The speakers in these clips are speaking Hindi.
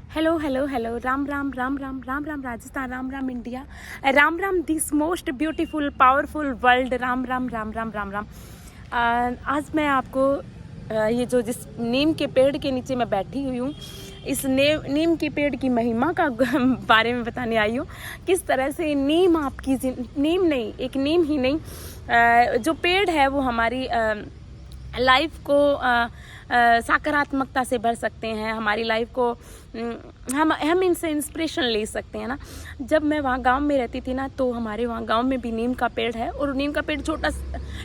Hello, hello, hello. Ram, Ram, Ram, Ram, Ram, Ram, Rajasthan, Ram, Ram, India. Ram, Ram, this most beautiful, powerful world. Ram, Ram, Ram, Ram, Ram, Ram. आज मैं आपको ये जो जिस नीम के पेड़ के नीचे मैं बैठी हुई हूँ, इस नीम के पेड़ की महिमा का बारे में बताने आई हूँ। किस तरह से नीम आपकी नीम नहीं, एक नीम ही नहीं, जो पेड़ है वो हमारी लाइफ को सकारात्मकता से भर सकते हैं। हमारी लाइफ को हम इनसे इंस्पिरेशन ले सकते हैं ना। जब मैं वहाँ गांव में रहती थी ना, तो हमारे वहाँ गांव में भी नीम का पेड़ है, और नीम का पेड़ छोटा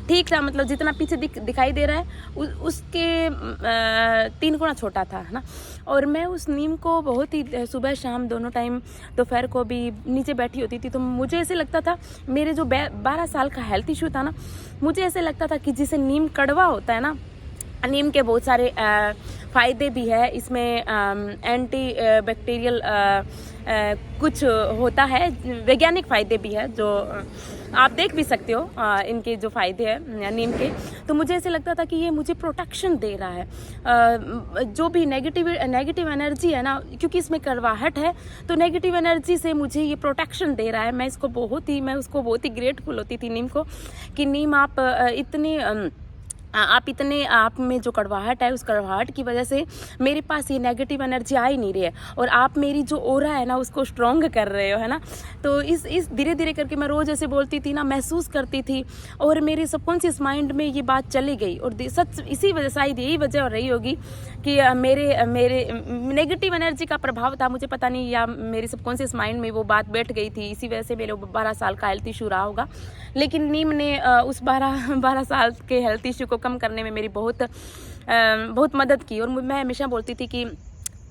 ठीक था, मतलब जितना पीछे दिखाई दे रहा है उसके 3 गुना छोटा था, है ना। और मैं उस नीम को बहुत ही सुबह शाम दोनों टाइम, दोपहर को भी नीचे बैठी होती थी। तो मुझे ऐसे लगता था, मेरे जो 12 साल का हेल्थ इशू था ना, मुझे ऐसे लगता था कि जिसे नीम कड़वा होता है ना, नीम के बहुत सारे फ़ायदे भी है। इसमें एंटी बैक्टीरियल कुछ होता है, वैज्ञानिक फ़ायदे भी है, जो आप देख भी सकते हो इनके जो फ़ायदे हैं नीम के। तो मुझे ऐसे लगता था कि ये मुझे प्रोटेक्शन दे रहा है। जो भी नेगेटिव एनर्जी है ना, क्योंकि इसमें कड़वाहट है, तो नेगेटिव एनर्जी से मुझे ये प्रोटेक्शन दे रहा है। मैं उसको बहुत ही ग्रेटफुल होती थी नीम को, कि नीम आप इतने आप में जो कड़वाहट है, उस कड़वाहट की वजह से मेरे पास ये नेगेटिव एनर्जी आ ही नहीं रही है, और आप मेरी जो ओरा है ना उसको स्ट्रॉन्ग कर रहे हो, है ना। तो इस धीरे धीरे करके मैं रोज़ ऐसे बोलती थी ना, महसूस करती थी, और मेरे सबकॉन्शियस माइंड में ये बात चली गई। और सच इसी वजह, शायद यही वजह रही होगी कि मेरे नेगेटिव एनर्जी का प्रभाव था, मुझे पता नहीं, या मेरे सबकॉन्शियस माइंड में वो बात बैठ गई थी। इसी वजह से मेरे 12 साल का हेल्थ इशू रहा होगा। लेकिन नीम ने उस 12 साल के हेल्थ इशू को कम करने में मेरी बहुत मदद की। और मैं हमेशा बोलती थी कि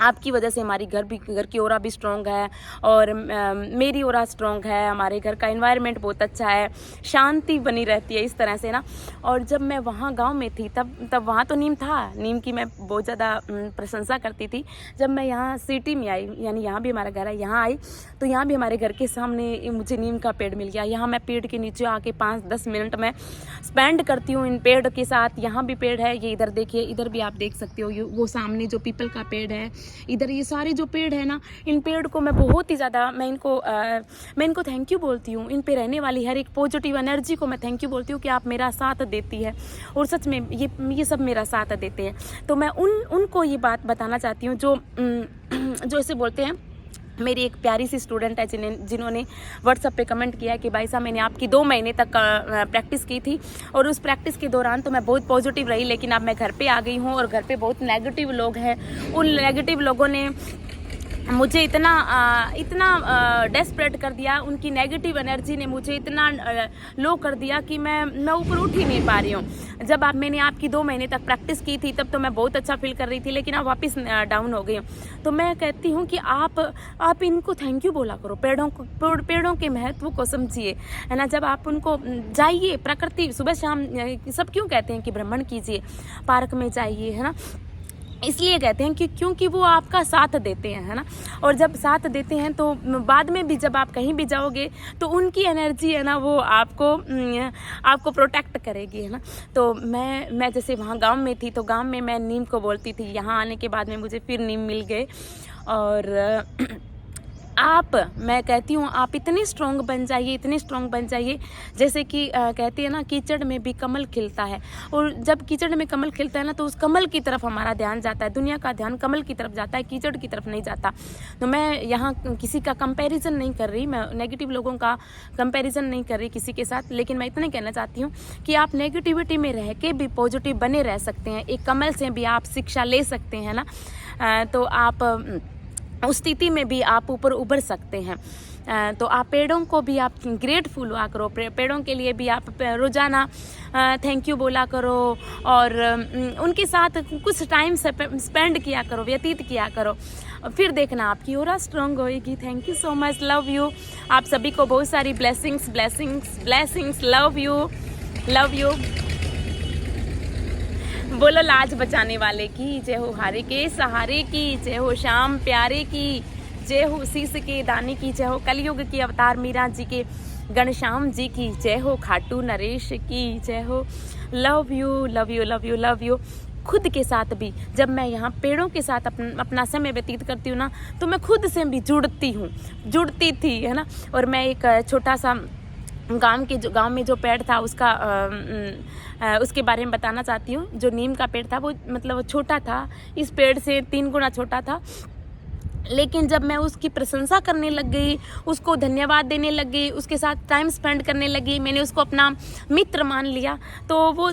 आपकी वजह से हमारी घर की ओरा भी स्ट्रॉन्ग है, और मेरी ओरा स्ट्रॉन्ग है, हमारे घर का एनवायरनमेंट बहुत अच्छा है, शांति बनी रहती है, इस तरह से ना। और जब मैं वहाँ गांव में थी, तब वहाँ तो नीम था, नीम की मैं बहुत ज़्यादा प्रशंसा करती थी। जब मैं यहाँ सिटी में आई, यानी यहाँ भी हमारा घर है, यहाँ आई, तो यहाँ भी हमारे घर के सामने मुझे नीम का पेड़ मिल गया। यहाँ मैं पेड़ के नीचे आके 5-10 मिनट में स्पेंड करती हूँ इन पेड़ के साथ। यहाँ भी पेड़ है, ये इधर देखिए, इधर भी आप देख सकते हो, वो सामने जो पीपल का पेड़ है, इधर ये सारे जो पेड़ है ना, इन पेड़ को मैं बहुत ही ज़्यादा मैं इनको थैंक यू बोलती हूँ। इन पे रहने वाली हर एक पॉजिटिव एनर्जी को मैं थैंक यू बोलती हूँ कि आप मेरा साथ देती है, और सच में ये सब मेरा साथ देते हैं। तो मैं उनको ये बात बताना चाहती हूँ, जो ऐसे बोलते हैं। मेरी एक प्यारी सी स्टूडेंट है जिन्होंने व्हाट्सएप पे कमेंट किया कि भाई साहब, मैंने आपकी 2 महीने तक प्रैक्टिस की थी, और उस प्रैक्टिस के दौरान तो मैं बहुत पॉजिटिव रही, लेकिन अब मैं घर पे आ गई हूँ, और घर पे बहुत नेगेटिव लोग हैं। उन नेगेटिव लोगों ने मुझे इतना डेस्परेट कर दिया, उनकी नेगेटिव एनर्जी ने मुझे इतना लो कर दिया कि मैं ऊपर उठ ही नहीं पा रही हूँ। जब मैंने आपकी 2 महीने तक प्रैक्टिस की थी, तब तो मैं बहुत अच्छा फील कर रही थी, लेकिन अब वापस डाउन हो गई हूँ। तो मैं कहती हूँ कि आप इनको थैंक यू बोला करो, पेड़ों के महत्व को समझिए, है ना। जब आप उनको जाइए, प्रकृति सुबह शाम, सब क्यों कहते हैं कि भ्रमण कीजिए, पार्क में जाइए, है ना। इसलिए कहते हैं कि क्योंकि वो आपका साथ देते हैं, है ना। और जब साथ देते हैं तो बाद में भी जब आप कहीं भी जाओगे, तो उनकी एनर्जी है ना, वो आपको प्रोटेक्ट करेगी, है ना। तो मैं जैसे वहाँ गांव में थी, तो गांव में मैं नीम को बोलती थी। यहाँ आने के बाद में मुझे फिर नीम मिल गए, और मैं कहती हूँ, आप इतने स्ट्रॉन्ग बन जाइए, जैसे कि कहती है ना, कीचड़ में भी कमल खिलता है। और जब कीचड़ में कमल खिलता है ना, तो उस कमल की तरफ हमारा ध्यान जाता है, दुनिया का ध्यान कमल की तरफ जाता है, कीचड़ की तरफ नहीं जाता। तो मैं यहाँ किसी का कंपैरिजन नहीं कर रही, मैं नेगेटिव लोगों का कंपैरिजन नहीं कर रही किसी के साथ, लेकिन मैं इतना कहना चाहती हूँ कि आप नेगेटिविटी में रह के भी पॉजिटिव बने रह सकते हैं। एक कमल से भी आप शिक्षा ले सकते हैं ना। तो आप उस स्थिति में भी आप ऊपर उभर सकते हैं। तो आप पेड़ों को भी आप ग्रेटफुल हुआ करो, पेड़ों के लिए भी आप रोज़ाना थैंक यू बोला करो, और उनके साथ कुछ टाइम स्पेंड किया करो, व्यतीत किया करो, फिर देखना आपकी ओरा स्ट्रॉन्ग होएगी। Thank you so much, love you. आप सभी को बहुत सारी ब्लेसिंग्स, लव यू। बोलो लाज बचाने वाले की जय हो, हारे के सहारे की जय हो, श्याम प्यारे की जय हो, शीश के दाने की जय हो, कलयुग की अवतार मीरा जी के घनश्याम जी की जय हो, खाटू नरेश की जय हो। Love you. खुद के साथ भी जब मैं यहाँ पेड़ों के साथ अपना समय व्यतीत करती हूँ ना, तो मैं खुद से भी जुड़ती थी, है ना। और मैं एक छोटा सा गांव में जो पेड़ था उसके बारे में बताना चाहती हूँ। जो नीम का पेड़ था वो मतलब वो छोटा था, इस पेड़ से 3 गुना छोटा था। लेकिन जब मैं उसकी प्रशंसा करने लग गई, उसको धन्यवाद देने लग गई, उसके साथ टाइम स्पेंड करने लगी, मैंने उसको अपना मित्र मान लिया, तो वो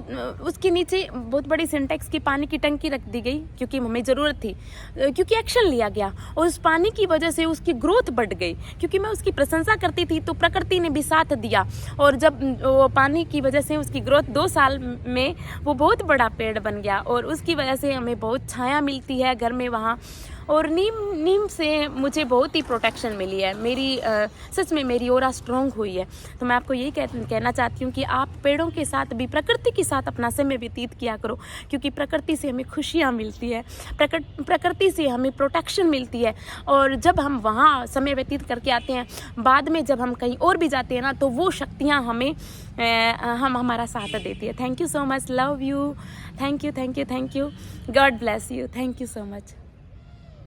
उसके नीचे बहुत बड़ी सिंटेक्स की पानी की टंकी रख दी गई, क्योंकि हमें ज़रूरत थी, क्योंकि एक्शन लिया गया। और उस पानी की वजह से उसकी ग्रोथ बढ़ गई, क्योंकि मैं उसकी प्रशंसा करती थी तो प्रकृति ने भी साथ दिया। और जब वो पानी की वजह से उसकी ग्रोथ 2 साल में वो बहुत बड़ा पेड़ बन गया, और उसकी वजह से हमें बहुत छाया मिलती है घर में वहाँ। और नीम से मुझे बहुत ही प्रोटेक्शन मिली है, सच में मेरी ऑरा स्ट्रॉन्ग हुई है। तो मैं आपको यही कहना चाहती हूँ कि आप पेड़ों के साथ भी, प्रकृति के साथ अपना समय व्यतीत किया करो, क्योंकि प्रकृति से हमें खुशियाँ मिलती है, प्रकृति से हमें प्रोटेक्शन मिलती है। और जब हम वहाँ समय व्यतीत करके आते हैं, बाद में जब हम कहीं और भी जाते हैं ना, तो वो शक्तियाँ हमारा साथ देती है। Thank you so much, love you, thank you, God bless you, thank you so much.